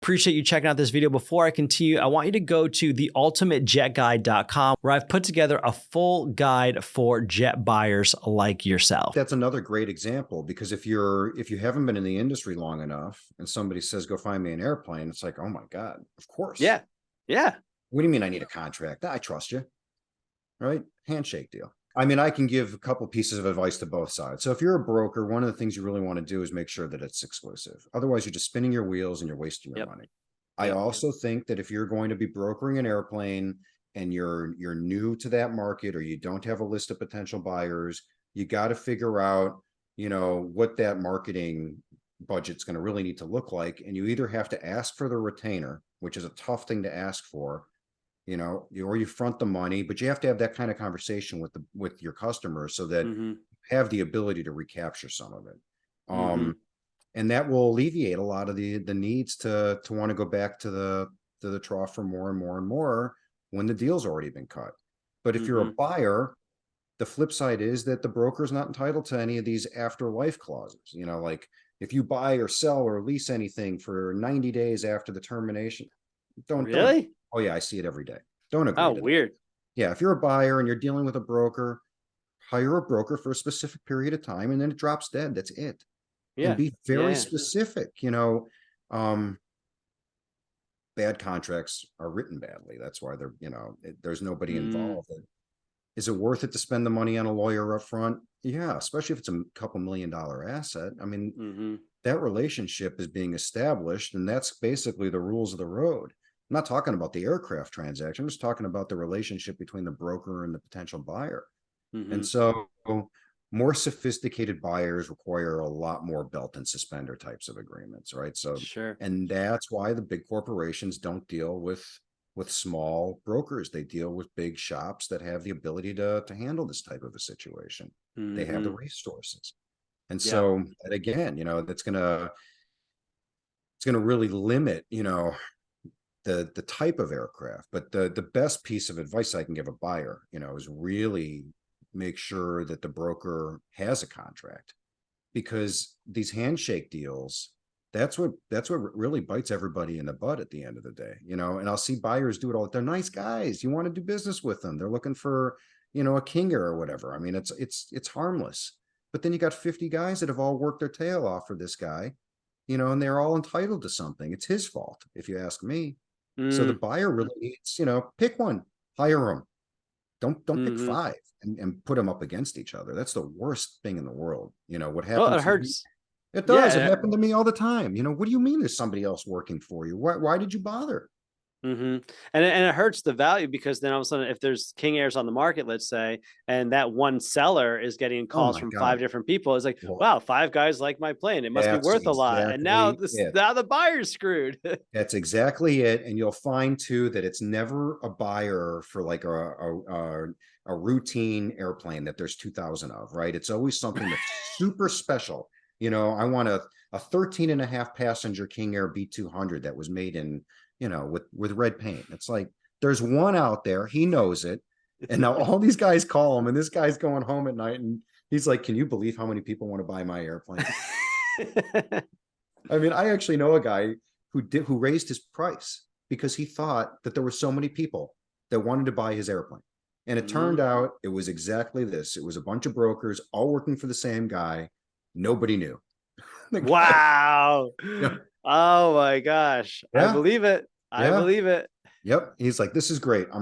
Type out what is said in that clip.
Appreciate you checking out this video. Before I continue, I want you to go to theultimatejetguide.com, where I've put together a full guide for jet buyers like yourself. That's another great example, because if you haven't been in the industry long enough and somebody says, go find me an airplane, it's like, oh my God, of course. Yeah. Yeah. What do you mean I need a contract? I trust you, right? Handshake deal. I mean, I can give a couple pieces of advice to both sides. So if you're a broker, one of the things you really want to do is make sure that it's exclusive. Otherwise, you're just spinning your wheels and you're wasting your money. I also think that if you're going to be brokering an airplane and you're new to that market, or you don't have a list of potential buyers, you got to figure out, what that marketing budget's going to really need to look like. And you either have to ask for the retainer, which is a tough thing to ask for, or you front the money, but you have to have that kind of conversation with your customers so that you have the ability to recapture some of it. And that will alleviate a lot of the needs to want to go back to the trough for more and more and more when the deal's already been cut. But if you're a buyer, the flip side is that the broker is not entitled to any of these afterlife clauses. Like if you buy or sell or lease anything for 90 days after the termination, don't. Oh yeah, I see it every day. Don't agree. Oh, weird. Yeah, if you're a buyer and you're dealing with a broker, hire a broker for a specific period of time, and then it drops dead. That's it. Yeah. And be very specific. Bad contracts are written badly. That's why they're, there's nobody involved. Is it worth it to spend the money on a lawyer up front? Yeah, especially if it's a couple $1 million asset. I mean, that relationship is being established, and that's basically the rules of the road. I'm not talking about the aircraft transaction. I'm just talking about the relationship between the broker and the potential buyer. And so more sophisticated buyers require a lot more belt and suspender types of agreements, right? So, and that's why the big corporations don't deal with small brokers. They deal with big shops that have the ability to handle this type of a situation. They have the resources. And so, and again, it's going to really limit, the type of aircraft. But the best piece of advice I can give a buyer, is really make sure that the broker has a contract, because these handshake deals, that's what really bites everybody in the butt at the end of the day, and I'll see buyers do it all. They're nice guys. You want to do business with them. They're looking for, a king or whatever. I mean, it's harmless, but then you got 50 guys that have all worked their tail off for this guy, and they're all entitled to something. It's his fault, if you ask me. So the buyer really needs, pick one, hire them. Don't pick 5 and put them up against each other. That's the worst thing in the world. What happens? Well, it hurts. It does. It happened to me all the time. What do you mean there's somebody else working for you? Why did you bother? And it hurts the value, because then all of a sudden, if there's King Airs on the market, let's say, and that one seller is getting calls from 5 different people, it's like, wow, 5 guys like my plane. It must be worth a lot. And now now the buyer's screwed. That's exactly it. And you'll find too that it's never a buyer for like a routine airplane that there's 2,000 of, right? It's always something that's super special. I want a 13.5 passenger King Air B200 that was made in, with red paint. It's like, there's one out there, he knows it. And now all these guys call him, and this guy's going home at night and he's like, can you believe how many people want to buy my airplane? I mean, I actually know a guy who raised his price because he thought that there were so many people that wanted to buy his airplane. And it turned out it was exactly this. It was a bunch of brokers all working for the same guy. Nobody knew. Wow. Oh my gosh. I believe it. I believe it. Yep. He's like, this is great. I'm